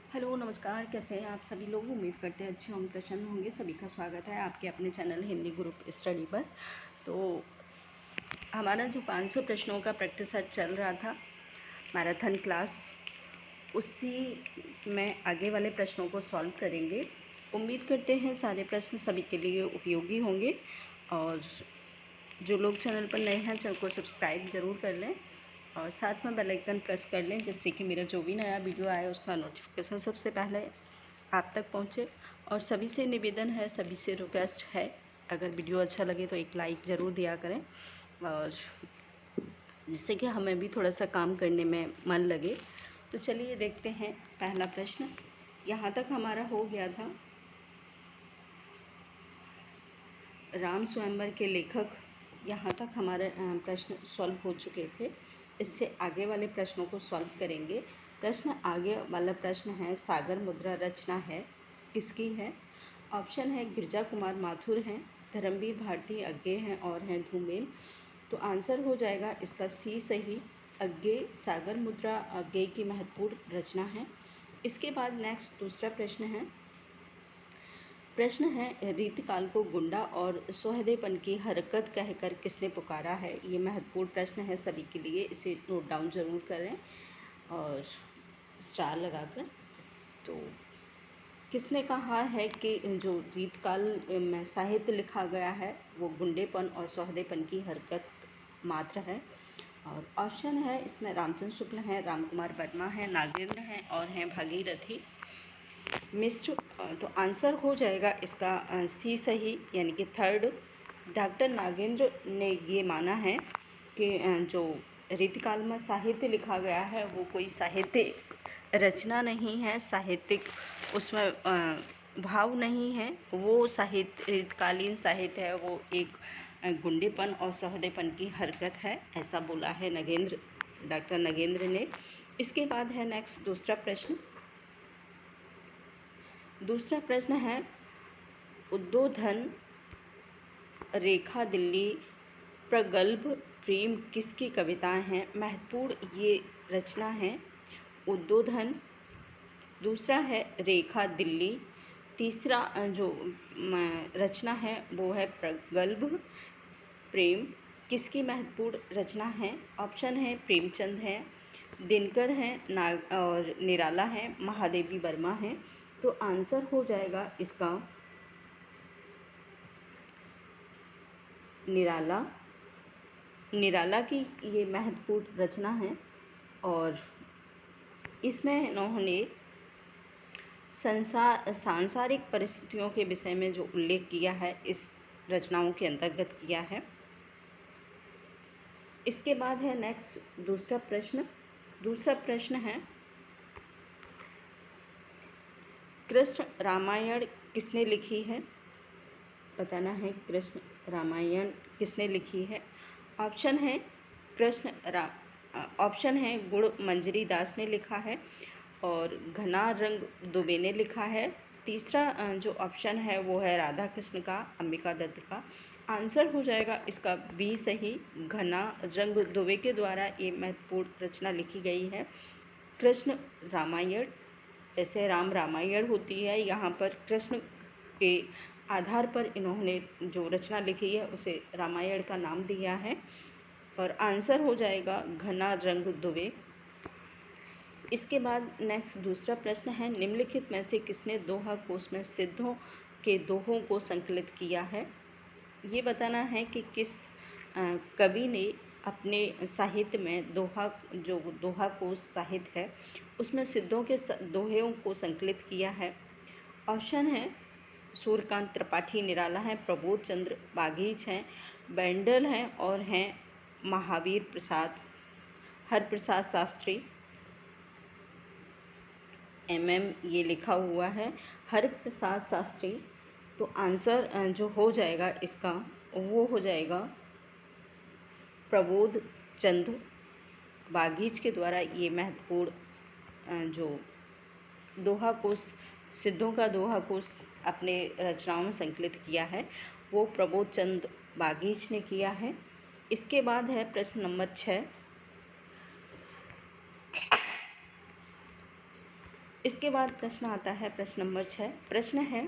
Hello नमस्कार, कैसे हैं आप सभी लोग। उम्मीद करते हैं अच्छे होंगे, प्रसन्न होंगे। सभी का स्वागत है आपके अपने चैनल हिंदी ग्रुप स्टडी पर। तो हमारा जो 500 प्रश्नों का प्रैक्टिस सेट चल रहा था, मैराथन क्लास, उसी में आगे वाले प्रश्नों को सॉल्व करेंगे। उम्मीद करते हैं सारे प्रश्न सभी के लिए उपयोगी होंगे। और जो लोग चैनल पर नए हैं, चैनल को सब्सक्राइब ज़रूर कर लें और साथ में बेल आइकन प्रेस कर लें, जिससे कि मेरा जो भी नया वीडियो आए उसका नोटिफिकेशन सबसे पहले आप तक पहुंचे। और सभी से निवेदन है, सभी से रिक्वेस्ट है, अगर वीडियो अच्छा लगे तो एक लाइक ज़रूर दिया करें, और जिससे कि हमें भी थोड़ा सा काम करने में मन लगे। तो चलिए देखते हैं पहला प्रश्न। यहाँ तक हमारा हो गया था राम स्वयंवर के लेखक, यहाँ तक हमारे प्रश्न सॉल्व हो चुके थे। इससे आगे वाले प्रश्नों को सॉल्व करेंगे। प्रश्न आगे वाला प्रश्न है, सागर मुद्रा रचना है किसकी है। ऑप्शन है गिरजा कुमार माथुर हैं, धर्मवीर भारती अज्ञे हैं और हैं धूमेल। तो आंसर हो जाएगा इसका सी सही, अज्ञे। सागर मुद्रा अज्ञे की महत्वपूर्ण रचना है। इसके बाद नेक्स्ट दूसरा प्रश्न है रीतिकाल को गुंडा और सोहदेपन की हरकत कहकर किसने पुकारा है। ये महत्वपूर्ण प्रश्न है सभी के लिए, इसे नोट डाउन ज़रूर करें और स्टार लगाकर। तो किसने कहा है कि जो रीतकाल में साहित्य लिखा गया है वो गुंडेपन और सौहदेपन की हरकत मात्र है। और ऑप्शन है इसमें रामचंद्र शुक्ल हैं, राम कुमार वर्मा हैं, नागेंद्र हैं और हैं भागीरथी मिश्र। तो आंसर हो जाएगा इसका सी सही, यानी कि थर्ड। डॉक्टर नागेंद्र ने ये माना है कि जो रीतिकाल में साहित्य लिखा गया है वो कोई साहित्यिक रचना नहीं है, साहित्यिक उसमें भाव नहीं है। वो साहित्य, रीतकालीन साहित्य है, वो एक गुंडेपन और सहदेपन की हरकत है, ऐसा बोला है डॉक्टर नगेंद्र ने। इसके बाद है नेक्स्ट दूसरा प्रश्न है उद्बोधन रेखा दिल्ली प्रगल्भ प्रेम किसकी कविताएं हैं। महत्वपूर्ण ये रचना है उद्बोधन, दूसरा है रेखा दिल्ली, तीसरा जो रचना है वो है प्रगल्भ प्रेम। किसकी महत्वपूर्ण रचना है। ऑप्शन है प्रेमचंद है, दिनकर हैं, नाग और निराला हैं, महादेवी वर्मा हैं। तो आंसर हो जाएगा इसका निराला की ये महत्वपूर्ण रचना है। और इसमें इन्होंने सांसारिक परिस्थितियों के विषय में जो उल्लेख किया है इस रचनाओं के अंतर्गत किया है। इसके बाद है नेक्स्ट दूसरा प्रश्न है कृष्ण रामायण किसने लिखी है। बताना है कृष्ण रामायण किसने लिखी है। ऑप्शन है गुण मंजरी दास ने लिखा है और घना रंग दुबे ने लिखा है। तीसरा जो ऑप्शन है वो है राधा कृष्ण का, अंबिका दत्त का। आंसर हो जाएगा इसका बी सही, घना रंग दुबे के द्वारा ये महत्वपूर्ण रचना लिखी गई है कृष्ण रामायण। ऐसे राम रामायण होती है, यहाँ पर कृष्ण के आधार पर इन्होंने जो रचना लिखी है उसे रामायण का नाम दिया है। और आंसर हो जाएगा घना रंग दुबे। इसके बाद नेक्स्ट दूसरा प्रश्न है निम्नलिखित में से किसने दोहा कोश में सिद्धों के दोहों को संकलित किया है। ये बताना है कि किस कवि ने अपने साहित्य में दोहा कोश साहित्य है उसमें सिद्धों के दोहों को संकलित किया है। ऑप्शन है सूर्यकांत त्रिपाठी निराला हैं, प्रबोध चंद्र बागीच हैं, बैंडल हैं और हैं महावीर प्रसाद हरप्रसाद शास्त्री। ये लिखा हुआ है हरप्रसाद शास्त्री। तो आंसर जो हो जाएगा इसका वो हो जाएगा प्रबोध चंद्र बागीच के द्वारा ये महत्वपूर्ण जो दोहा कोश, सिद्धों का दोहा कोश अपने रचनाओं में संकलित किया है वो प्रबोध चंद्र बागीच ने किया है। इसके बाद है प्रश्न नंबर 6। इसके बाद प्रश्न आता है प्रश्न नंबर 6। प्रश्न है,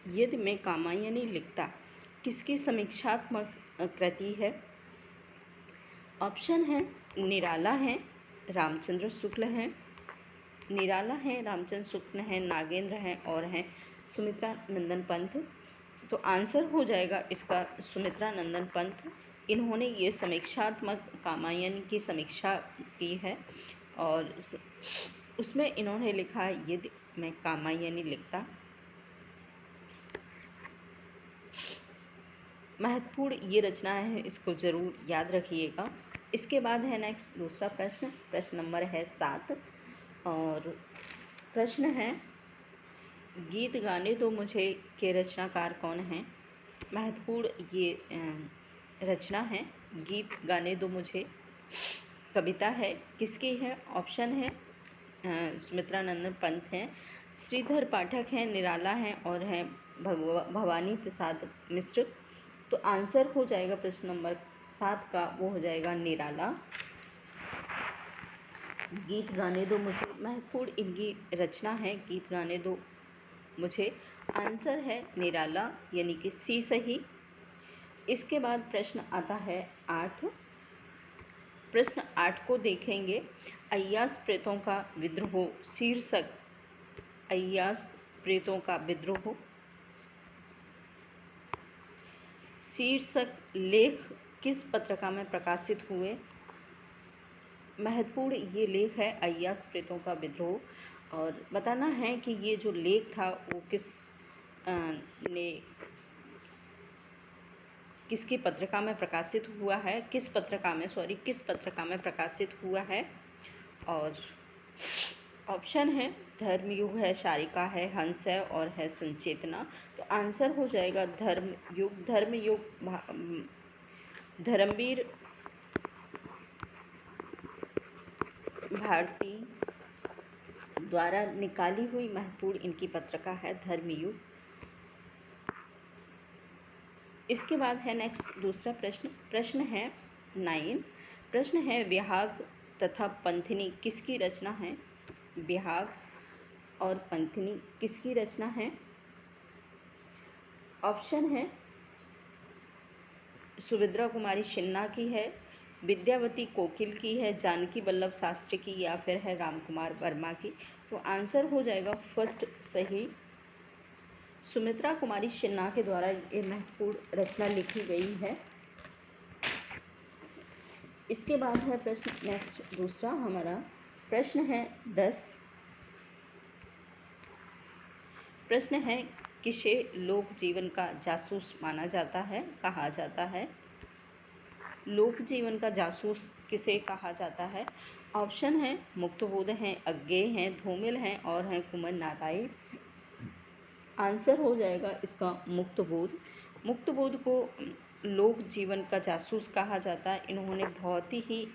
यदि मैं कामायनी लिखता किसकी समीक्षात्मक कृति है? ऑप्शन है निराला है, रामचंद्र शुक्ल हैं, निराला है, रामचंद्र शुक्ल हैं, नागेंद्र हैं और हैं सुमित्रा नंदन पंत। तो आंसर हो जाएगा इसका सुमित्रा नंदन पंत। इन्होंने ये समीक्षात्मक कामायनी की समीक्षा की है और उसमें इन्होंने लिखा है, यदि मैं कामायनी लिखता। महत्वपूर्ण ये रचना है, इसको ज़रूर याद रखिएगा। इसके बाद है नेक्स्ट दूसरा प्रश्न। प्रश्न नंबर है 7 और प्रश्न है, गीत गाने दो मुझे के रचनाकार कौन हैं? महत्वपूर्ण ये रचना है, गीत गाने दो मुझे कविता है, किसकी है? ऑप्शन है सुमित्रा नंदन पंत हैं, श्रीधर पाठक हैं, निराला हैं और हैं भवानी प्रसाद मिश्र। तो आंसर हो जाएगा प्रश्न नंबर 7 का, वो हो जाएगा निराला। गीत गाने दो मुझे महत्वपूर्ण इनकी रचना है, गीत गाने दो मुझे। आंसर है निराला, यानी कि सी सही। इसके बाद प्रश्न आता है 8। प्रश्न 8 को देखेंगे। अय्यास प्रेतों का विद्रोह शीर्षक, अय्यास प्रेतों का विद्रोह शीर्षक लेख किस पत्रिका में प्रकाशित हुए? महत्वपूर्ण ये लेख है अय्यास प्रेतों का विद्रोह, और बताना है कि ये जो लेख था वो किसकी पत्रिका में प्रकाशित हुआ है, किस पत्रिका में प्रकाशित हुआ है। और ऑप्शन है धर्मयुग है, शारिका है, हंस है और है संचेतना। तो आंसर हो जाएगा धर्मयुग धर्मवीर भारती द्वारा निकाली हुई महत्वपूर्ण इनकी पत्रिका है धर्मयुग। इसके बाद है नेक्स्ट दूसरा प्रश्न। प्रश्न है 9। प्रश्न है, विहाग तथा पंथिनी किसकी रचना है? विहाग और पंथिनी किसकी रचना है? ऑप्शन है सुभद्रा कुमारी सिन्हा की है, विद्यावती कोकिल की है, जानकी वल्लभ शास्त्री की या फिर है राम कुमार वर्मा की। तो आंसर हो जाएगा फर्स्ट सही, सुमित्रा कुमारी सिन्हा के द्वारा ये महत्वपूर्ण रचना लिखी गई है। इसके बाद है प्रश्न नेक्स्ट दूसरा हमारा प्रश्न है 10। प्रश्न है, किसे लोक जीवन का जासूस माना जाता है, कहा जाता है? लोक जीवन का जासूस किसे कहा जाता है? ऑप्शन है मुक्तबोध हैं, अज्ञेय हैं, धूमिल हैं और हैं कुमार नारायण। आंसर हो जाएगा इसका मुक्तबोध। मुक्तबोध को लोक जीवन का जासूस कहा जाता है। इन्होंने बहुत ही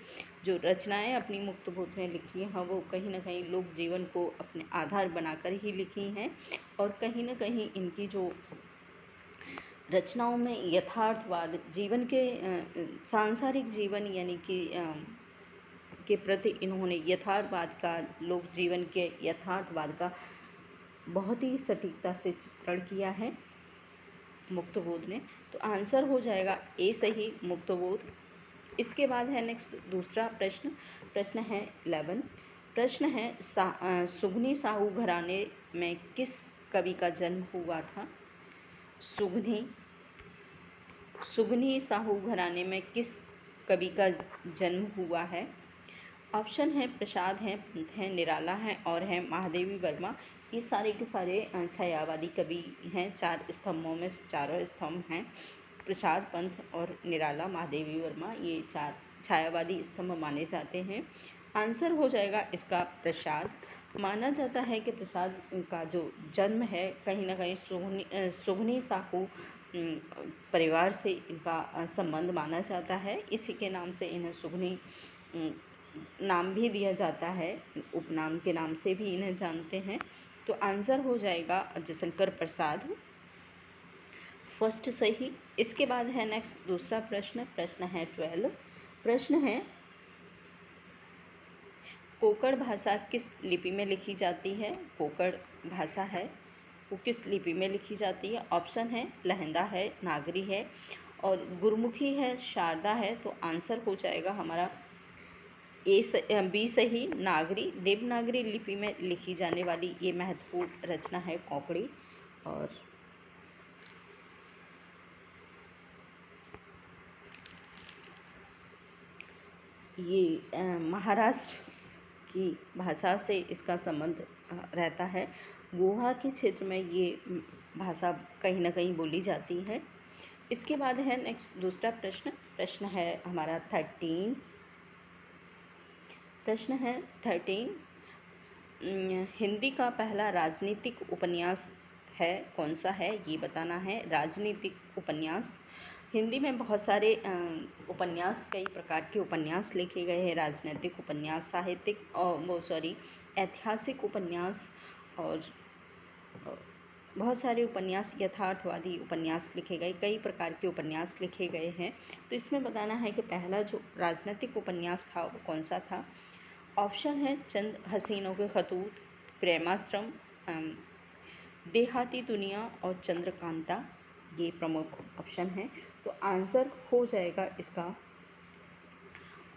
जो रचनाएं अपनी मुक्तबोध में लिखी हैं वो कहीं ना कहीं लोक जीवन को अपने आधार बनाकर ही लिखी हैं, और कहीं ना कहीं इनकी जो रचनाओं में यथार्थवाद, जीवन के सांसारिक जीवन यानी कि के प्रति इन्होंने यथार्थवाद का, लोक जीवन के यथार्थवाद का बहुत ही सटीकता से चित्रण किया है मुक्तबोध ने। तो आंसर हो जाएगा ए सही, मुक्तबोध। इसके बाद है नेक्स्ट दूसरा प्रश्न। प्रश्न है 11। प्रश्न है सुगनी साहू घराने में किस कवि का जन्म हुआ था? सुगनी साहू घराने में किस कवि का जन्म हुआ है? ऑप्शन है प्रसाद हैं, पंत हैं, निराला हैं और हैं महादेवी वर्मा। ये सारे के सारे छायावादी कवि हैं। 4 स्तंभों में चारों स्तंभ हैं प्रसाद, पंत और निराला, महादेवी वर्मा। ये 4 छायावादी स्तंभ माने जाते हैं। आंसर हो जाएगा इसका प्रसाद। माना जाता है कि प्रसाद का जो जन्म है कहीं ना कहीं सुगनी साहू परिवार से इनका संबंध माना जाता है। इसी के नाम से इन्हें सुगनी नाम भी दिया जाता है, उपनाम के नाम से भी इन्हें जानते हैं। तो आंसर हो जाएगा जयशंकर प्रसाद, फर्स्ट सही। इसके बाद है नेक्स्ट दूसरा प्रश्न। प्रश्न है 12। प्रश्न है, कोंकण भाषा किस लिपि में लिखी जाती है? कोंकण भाषा है वो किस लिपि में लिखी जाती है? ऑप्शन है लहंदा है, नागरी है और गुरमुखी है, शारदा है। तो आंसर हो जाएगा हमारा बी सही, नागरी। देवनागरी लिपि में लिखी जाने वाली ये महत्वपूर्ण रचना है कोंकणी। और ये महाराष्ट्र की भाषा से इसका संबंध रहता है। गोवा के क्षेत्र में ये भाषा कहीं ना कहीं बोली जाती है। इसके बाद है नेक्स्ट दूसरा प्रश्न है हमारा 13। प्रश्न है 13, हिंदी का पहला राजनीतिक उपन्यास है कौन सा है, ये बताना है। राजनीतिक उपन्यास, हिंदी में बहुत सारे उपन्यास, कई प्रकार के उपन्यास लिखे गए हैं। राजनीतिक उपन्यास, साहित्यिक ऐतिहासिक उपन्यास और बहुत सारे उपन्यास, यथार्थवादी उपन्यास लिखे गए, कई प्रकार के उपन्यास लिखे गए हैं। तो इसमें बताना है कि पहला जो राजनीतिक उपन्यास था वो कौन सा था। ऑप्शन है चंद हसीनों के खतूत, प्रेमाश्रम, देहाती दुनिया और चंद्रकांता, ये प्रमुख ऑप्शन है। तो आंसर हो जाएगा इसका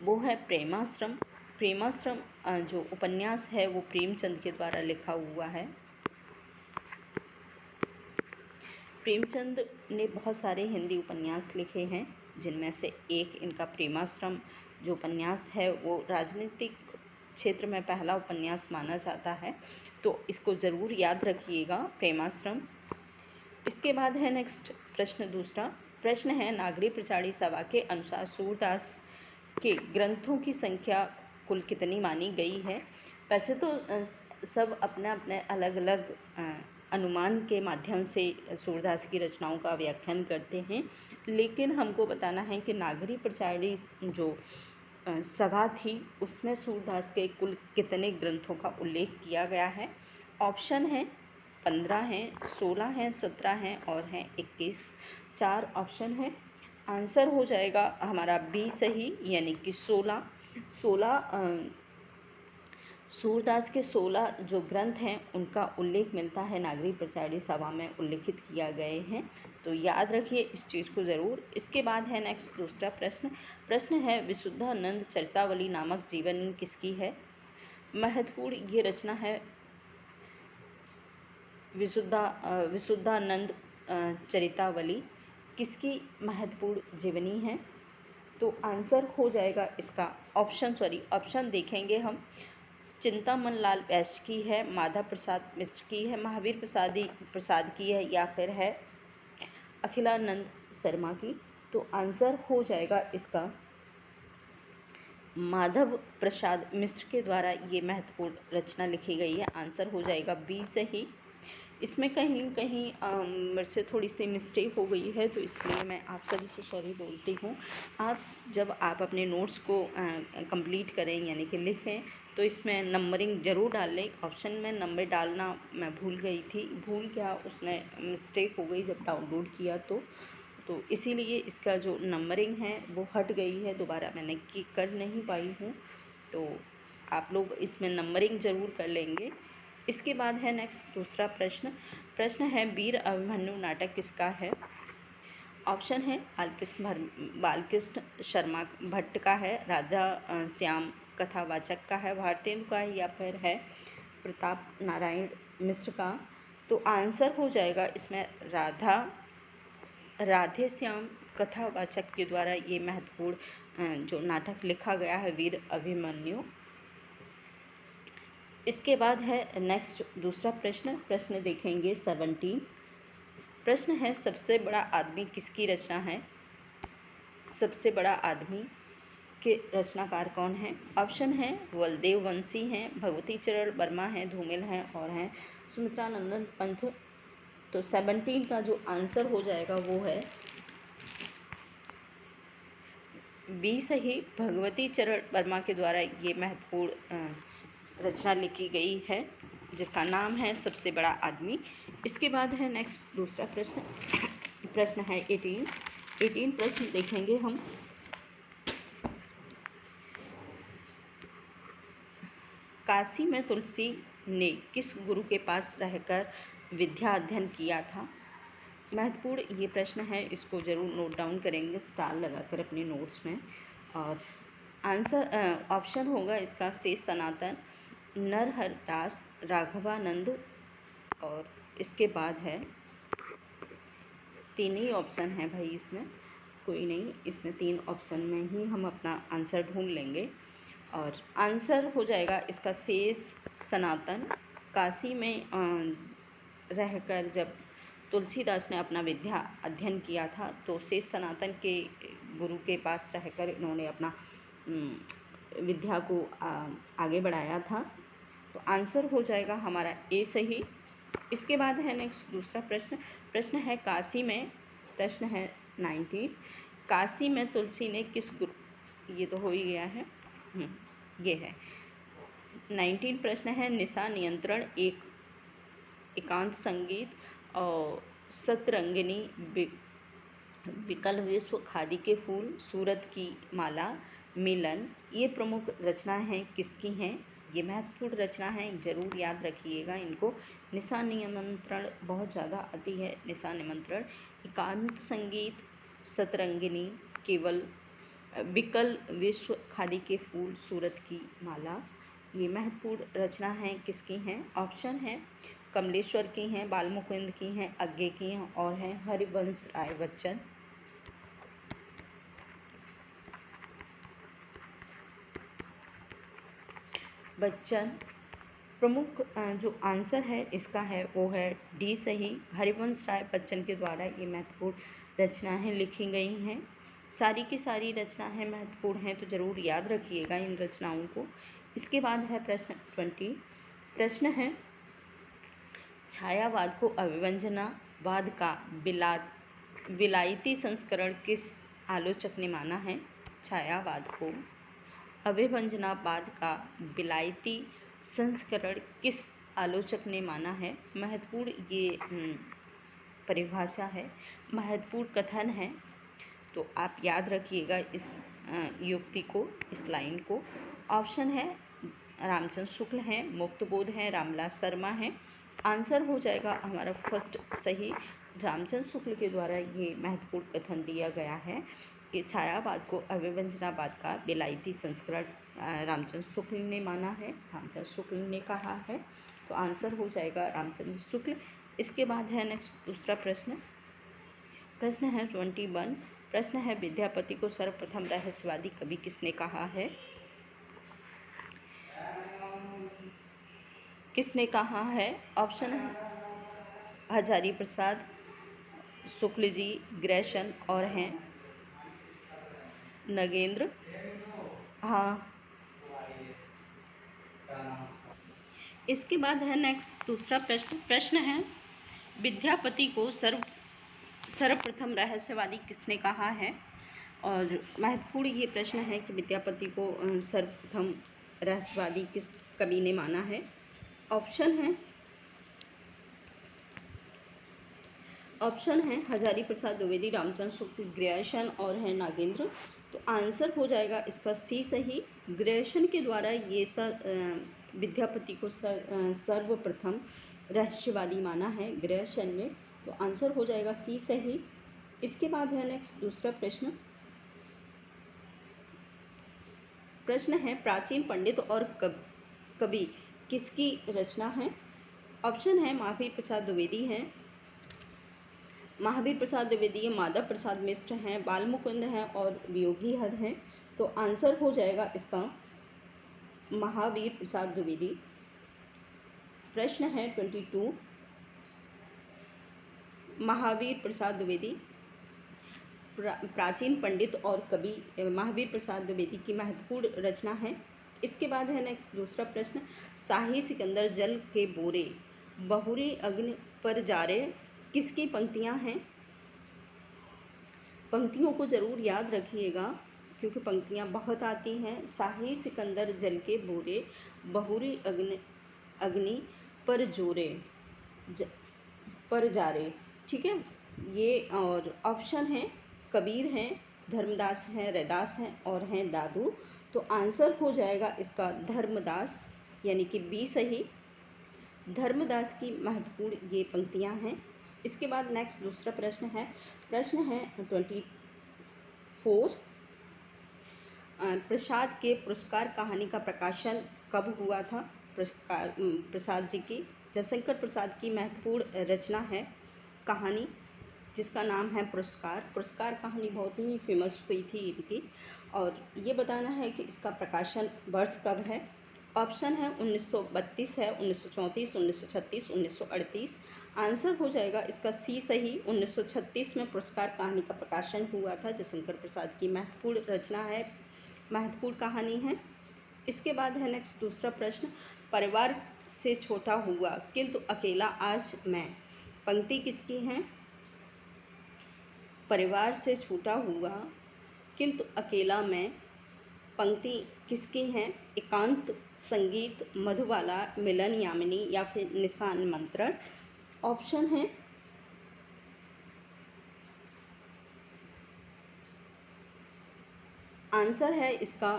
वो है प्रेमाश्रम। प्रेमाश्रम जो उपन्यास है वो प्रेमचंद के द्वारा लिखा हुआ है। प्रेमचंद ने बहुत सारे हिंदी उपन्यास लिखे हैं, जिनमें से एक इनका प्रेमाश्रम जो उपन्यास है वो राजनीतिक क्षेत्र में पहला उपन्यास माना जाता है। तो इसको ज़रूर याद रखिएगा, प्रेमाश्रम। इसके बाद है नेक्स्ट प्रश्न दूसरा। प्रश्न है नागरी प्रचारी सभा के अनुसार सूरदास के ग्रंथों की संख्या कुल कितनी मानी गई है। वैसे तो सब अपना अपने अलग अलग अनुमान के माध्यम से सूरदास की रचनाओं का व्याख्यान करते हैं, लेकिन हमको बताना है कि नागरी प्रचारी जो सभा थी उसमें सूरदास के कुल कितने ग्रंथों का उल्लेख किया गया है। ऑप्शन है 15 हैं, 16 हैं, 17 हैं और हैं 21। 4 ऑप्शन है। आंसर हो जाएगा हमारा बी सही, यानी कि 16। सूरदास के 16 जो ग्रंथ हैं उनका उल्लेख मिलता है नागरी प्रचारी सभा में उल्लिखित किया गए हैं। तो याद रखिए इस चीज़ को ज़रूर। इसके बाद है नेक्स्ट दूसरा प्रश्न है विशुद्धानंद चरितावली नामक जीवनी किसकी है। महत्वपूर्ण ये रचना है विशुद्धानंद चरितावली किसकी महत्वपूर्ण जीवनी है। तो आंसर हो जाएगा इसका ऑप्शन देखेंगे हम। चिंतामन लाल वैश्य की है, माधव प्रसाद मिश्र की है, महावीर प्रसाद की है या फिर है अखिलानंद शर्मा की। तो आंसर हो जाएगा इसका माधव प्रसाद मिश्र के द्वारा ये महत्वपूर्ण रचना लिखी गई है। आंसर हो जाएगा बी सही। इसमें कहीं कहीं मेरे से थोड़ी सी मिस्टेक हो गई है, तो इसलिए मैं आप सभी से सॉरी बोलती हूँ। जब आप अपने नोट्स को कंप्लीट करें यानी कि लिखें, तो इसमें नंबरिंग ज़रूर डाल लें। ऑप्शन में नंबर डालना मैं भूल गई थी, उसमें मिस्टेक हो गई जब डाउनलोड किया तो इसीलिए इसका जो नंबरिंग है वो हट गई है, दोबारा मैंने कर नहीं पाई हूँ। तो आप लोग इसमें नंबरिंग ज़रूर कर लेंगे। इसके बाद है नेक्स्ट दूसरा प्रश्न है वीर अभिमन्यु नाटक किसका है। ऑप्शन है बालकृष्ण शर्मा भट्ट का है, राधा श्याम कथावाचक का है, भारतेंदु का है या फिर है प्रताप नारायण मिश्र का। तो आंसर हो जाएगा इसमें राधे श्याम कथावाचक के द्वारा ये महत्वपूर्ण जो नाटक लिखा गया है वीर अभिमन्यु। इसके बाद है नेक्स्ट दूसरा प्रश्न देखेंगे 17। प्रश्न है सबसे बड़ा आदमी किसकी रचना है। सबसे बड़ा आदमी के रचनाकार कौन है। ऑप्शन है बलदेव वंशी हैं, भगवती चरण वर्मा हैं, धूमिल हैं और हैं सुमित्रा नंदन पंथ। तो 17 का जो आंसर हो जाएगा वो है बी सही, भगवती चरण वर्मा के द्वारा ये महत्वपूर्ण रचना लिखी गई है जिसका नाम है सबसे बड़ा आदमी। इसके बाद है नेक्स्ट दूसरा प्रश्न है 18 प्रश्न देखेंगे हम। काशी में तुलसी ने किस गुरु के पास रहकर विद्या अध्ययन किया था? महत्वपूर्ण ये प्रश्न है, इसको ज़रूर नोट डाउन करेंगे स्टार लगाकर अपने नोट्स में। और आंसर ऑप्शन होगा इसका शेष सनातन, नरहरदास, राघवानंद, और इसके बाद है 3 ही ऑप्शन है भाई इसमें, कोई नहीं, इसमें 3 ऑप्शन में ही हम अपना आंसर ढूंढ लेंगे। और आंसर हो जाएगा इसका शेष सनातन। काशी में रहकर जब तुलसीदास ने अपना विद्या अध्ययन किया था तो शेष सनातन के गुरु के पास रहकर इन्होंने अपना विद्या को आगे बढ़ाया था। तो आंसर हो जाएगा हमारा ए सही। इसके बाद है नेक्स्ट दूसरा प्रश्न है काशी में, प्रश्न है 19, काशी में तुलसी ने किस गुरु, ये तो हो ही गया है, ये है 19 प्रश्न है, निशा नियंत्रण, एकांत संगीत और सतरंगिनी, विकल विश्व, खादी के फूल, सूरत की माला, मिलन, ये प्रमुख रचनाएं हैं किसकी हैं? ये महत्वपूर्ण रचना है, ज़रूर याद रखिएगा इनको। निशा निमंत्रण बहुत ज़्यादा आती है, निशा निमंत्रण, एकांत संगीत, सतरंगिनी, केवल, विकल विश्व, खादी के फूल, सूरत की माला, ये महत्वपूर्ण रचना हैं किसकी हैं? ऑप्शन है कमलेश्वर की हैं, बालमुकुंद की हैं, अज्ञे की हैं, और हैं हरिवंश राय बच्चन। प्रमुख जो आंसर है इसका है वो है डी सही, हरिवंश राय बच्चन के द्वारा ये महत्वपूर्ण रचनाएं लिखी गई हैं। सारी की सारी रचनाएं महत्वपूर्ण हैं, तो ज़रूर याद रखिएगा इन रचनाओं को। इसके बाद है प्रश्न 20, प्रश्न है छायावाद को अभिव्यंजनावाद का विलायती संस्करण किस आलोचक ने माना है? छायावाद को अभिव्यंजनावाद का विलायती संस्करण किस आलोचक ने माना है? महत्वपूर्ण ये परिभाषा है, महत्वपूर्ण कथन है, तो आप याद रखिएगा इस युक्ति को, इस लाइन को। ऑप्शन है रामचंद्र शुक्ल हैं, मुक्तबोध हैं, रामलाल शर्मा हैं। आंसर हो जाएगा हमारा फर्स्ट सही, रामचंद्र शुक्ल के द्वारा ये महत्वपूर्ण कथन दिया गया है कि छायावाद को अभिव्यंजनावाद का विलायती संस्करण रामचंद्र शुक्ल ने माना है, रामचंद्र शुक्ल ने कहा है। तो आंसर हो जाएगा रामचंद्र शुक्ल। इसके बाद है नेक्स्ट दूसरा प्रश्न है 21, प्रश्न है विद्यापति को सर्वप्रथम रहस्यवादी कवि किसने कहा है? किसने कहा है? ऑप्शन है हजारी प्रसाद, शुक्ल जी, ग्रेशन, और हैं नगेंद्र। हाँ, इसके बाद है नेक्स्ट दूसरा प्रश्न है विद्यापति को सर्वप्रथम रहस्यवादी किसने कहा है? और महत्वपूर्ण ये प्रश्न है कि विद्यापति को सर्वप्रथम रहस्यवादी किस कवि ने माना है? ऑप्शन है हजारी प्रसाद द्विवेदी, रामचंद्र शुक्ल, ग्रेशन, और है नागेंद्र। तो आंसर हो जाएगा इसका सी सही, ग्रेशन के द्वारा ये विद्यापति को सर्वप्रथम रहस्यवादी माना है ग्रेशन ने। तो आंसर हो जाएगा सी सही। इसके बाद है नेक्स्ट दूसरा प्रश्न है प्राचीन पंडित और कवि किसकी रचना है? ऑप्शन है महावीर प्रसाद द्विवेदी हैं, महावीर प्रसाद द्विवेदी, माधव प्रसाद मिश्र हैं, बालमुकुंद हैं, और वियोगी हर हैं। तो आंसर हो जाएगा इसका महावीर प्रसाद द्विवेदी। प्रश्न है 22, महावीर प्रसाद द्विवेदी प्राचीन पंडित और कवि महावीर प्रसाद द्विवेदी की महत्वपूर्ण रचना है। इसके बाद है नेक्स्ट दूसरा प्रश्न, शाही सिकंदर जल के बोरे बहुरी अग्नि पर जारे किसकी पंक्तियां हैं? पंक्तियों को ज़रूर याद रखिएगा क्योंकि पंक्तियां बहुत आती हैं। शाही सिकंदर जल के बोरे बहुरी अग्नि पर जोरे पर जारे, ठीक है ये। और ऑप्शन है कबीर हैं, धर्मदास हैं, रैदास हैं, और हैं दादू। तो आंसर हो जाएगा इसका धर्मदास। यानी कि बी सही। धर्मदास की महत्वपूर्ण ये पंक्तियां हैं। इसके बाद नेक्स्ट दूसरा प्रश्न है 24। प्रसाद के पुरस्कार कहानी का प्रकाशन कब हुआ था? प्रसाद जी की जयशंकर प्रसाद की महत्वपूर्ण रचना है कहानी, जिसका नाम है पुरस्कार। पुरस्कार कहानी बहुत ही फेमस हुई थी इनकी, और ये बताना है कि इसका प्रकाशन वर्ष कब है। ऑप्शन है 1932 है, 1934, 1936, 1938। आंसर हो जाएगा इसका सी सही। 1936 में पुरस्कार कहानी का प्रकाशन हुआ था। जयशंकर प्रसाद की महत्वपूर्ण रचना है, महत्वपूर्ण कहानी है। इसके बाद है नेक्स्ट दूसरा प्रश्न, परिवार से छोटा हुआ किंतु अकेला आज मैं। पंक्ति किसकी है? परिवार से छूटा हुआ किंतु अकेला मैं, पंक्ति किसकी है? एकांत संगीत, मधुबाला, मिलन यामिनी या फिर निशान मंत्रण। ऑप्शन है आंसर है इसका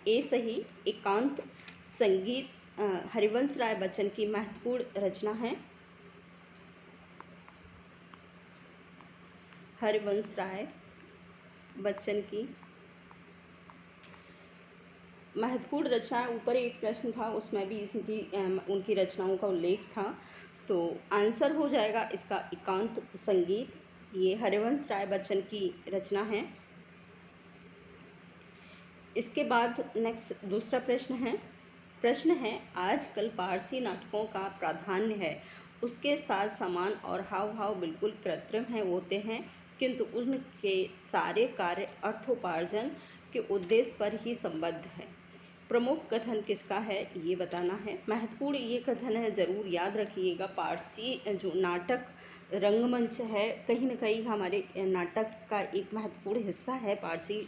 ए सही। एकांत संगीत हरिवंश राय बच्चन की महत्वपूर्ण रचना है। हरिवंश राय बच्चन की महत्वपूर्ण रचना। ऊपर एक प्रश्न था, उसमें भी इनकी उनकी रचनाओं का उल्लेख था। तो आंसर हो जाएगा इसका एकांत संगीत। ये हरिवंश राय बच्चन की रचना है। इसके बाद नेक्स्ट दूसरा प्रश्न है आजकल पारसी नाटकों का प्राधान्य है, उसके साथ सामान और हाव भाव बिल्कुल कृत्रिम है होते हैं, किंतु उनके सारे कार्य अर्थोपार्जन के उद्देश्य पर ही संबद्ध है। प्रमुख कथन किसका है ये बताना है। महत्वपूर्ण ये कथन है, ज़रूर याद रखिएगा। पारसी जो नाटक रंगमंच है, कहीं न कहीं हमारे नाटक का एक महत्वपूर्ण हिस्सा है पारसी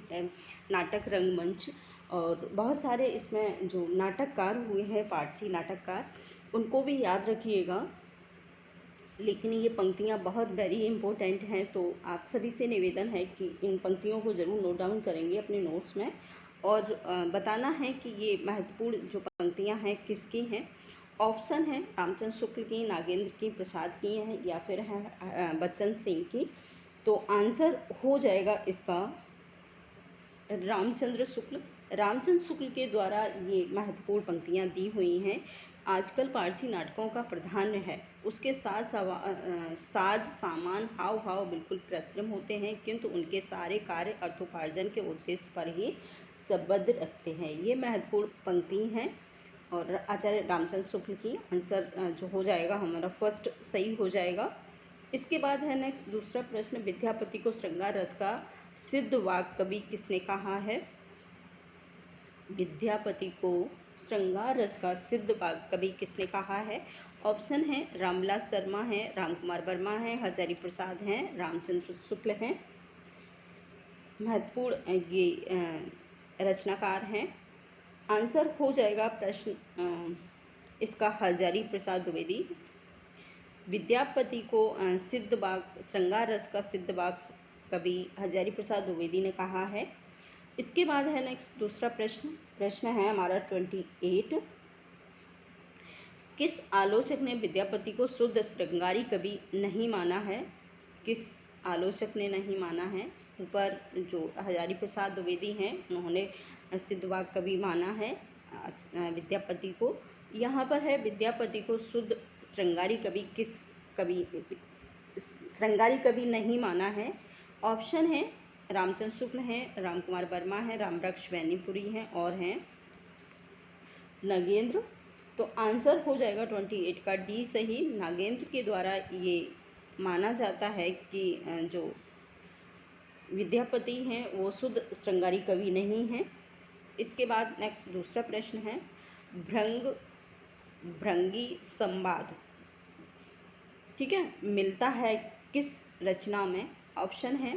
नाटक रंगमंच। और बहुत सारे इसमें जो नाटककार हुए हैं पारसी नाटककार, उनको भी याद रखिएगा। लेकिन ये पंक्तियाँ बहुत वेरी इम्पोर्टेंट हैं, तो आप सभी से निवेदन है कि इन पंक्तियों को ज़रूर नोट डाउन करेंगे अपने नोट्स में, और बताना है कि ये महत्वपूर्ण जो पंक्तियाँ हैं किसकी हैं। ऑप्शन है रामचंद्र शुक्ल की, नागेंद्र की, प्रसाद की हैं, या फिर है बच्चन सिंह की। तो आंसर हो जाएगा इसका रामचंद्र शुक्ल के द्वारा ये महत्वपूर्ण पंक्तियाँ दी हुई हैं। आजकल पारसी नाटकों का प्राधान्य है, उसके साज सामान हाव भाव बिल्कुल कृत्रिम होते हैं, किंतु उनके सारे कार्य अर्थोपार्जन के उद्देश्य पर ही संबद्ध रखते हैं। ये महत्वपूर्ण पंक्ति हैं और आचार्य रामचंद्र शुक्ल की। आंसर जो हो जाएगा हमारा फर्स्ट सही हो जाएगा। इसके बाद है नेक्स्ट दूसरा प्रश्न, विद्यापति को श्रृंगार रस का सिद्ध वाक्य कवि किसने कहा है? विद्यापति को श्रृंगार रस का सिद्ध वाक्य कवि किसने कहा है? ऑप्शन है रामविलास शर्मा है, रामकुमार वर्मा है, हजारी प्रसाद हैं, रामचंद्र शुक्ल हैं। महत्वपूर्ण ये रचनाकार हैं। आंसर हो जाएगा प्रश्न इसका हजारी प्रसाद द्विवेदी। विद्यापति को सिद्ध वाक्य श्रृंगार रस का सिद्ध वाक्य कवि हजारी प्रसाद द्विवेदी ने कहा है। इसके बाद है नेक्स्ट दूसरा प्रश्न है हमारा 28। किस आलोचक ने विद्यापति को शुद्ध श्रृंगारी कवि नहीं माना है? किस आलोचक ने नहीं माना है? ऊपर जो हजारी प्रसाद द्विवेदी हैं उन्होंने सिद्ध वाक्य कवि माना है विद्यापति को। यहाँ पर है विद्यापति को शुद्ध श्रृंगारी कवि श्रृंगारी कवि नहीं माना है। ऑप्शन है रामचंद्र शुक्ल हैं, रामकुमार वर्मा है, रामवृक्ष बैनीपुरी हैं, और हैं नागेंद्र। तो आंसर हो जाएगा 28 का डी सही। नागेंद्र के द्वारा ये माना जाता है कि जो विद्यापति हैं वो शुद्ध श्रृंगारी कवि नहीं हैं। इसके बाद नेक्स्ट दूसरा प्रश्न है भृंगी संवाद, ठीक है, मिलता है किस रचना में? ऑप्शन है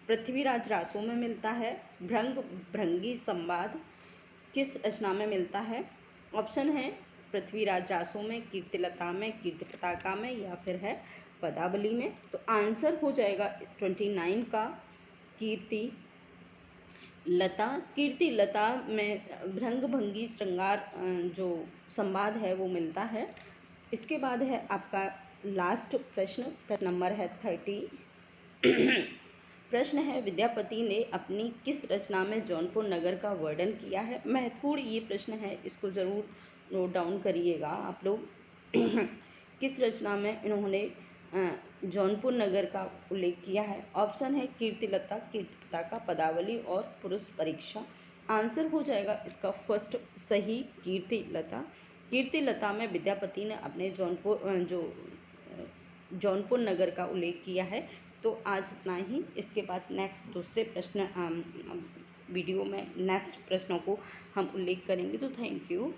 पृथ्वीराज रासो में मिलता है। भृंगी संवाद किस रचना में मिलता है? ऑप्शन है पृथ्वीराज रासो में, कीर्तिलता में, कीर्ति पताका में, या फिर है पदावली में। तो आंसर हो जाएगा 29 का कीर्ति लता, कीर्ति लता में भृंग भंगी श्रृंगार जो संवाद है वो मिलता है। इसके बाद है आपका लास्ट प्रश्न, प्रश्न नंबर है 30। प्रश्न है, विद्यापति ने अपनी किस रचना में जौनपुर नगर का वर्णन किया है। महत्वपूर्ण ये प्रश्न है, इसको ज़रूर नोट डाउन करिएगा आप लोग। किस रचना में इन्होंने जौनपुर नगर का उल्लेख किया है। ऑप्शन है कीर्तिलता, कीर्तिलता का पदावली और पुरुष परीक्षा। आंसर हो जाएगा इसका फर्स्ट सही, कीर्तिलता। कीर्तिलता में विद्यापति ने अपने जौनपुर नगर का उल्लेख किया है। तो आज इतना ही। इसके बाद नेक्स्ट दूसरे प्रश्न वीडियो में नेक्स्ट प्रश्नों को हम उल्लेख करेंगे। तो थैंक यू।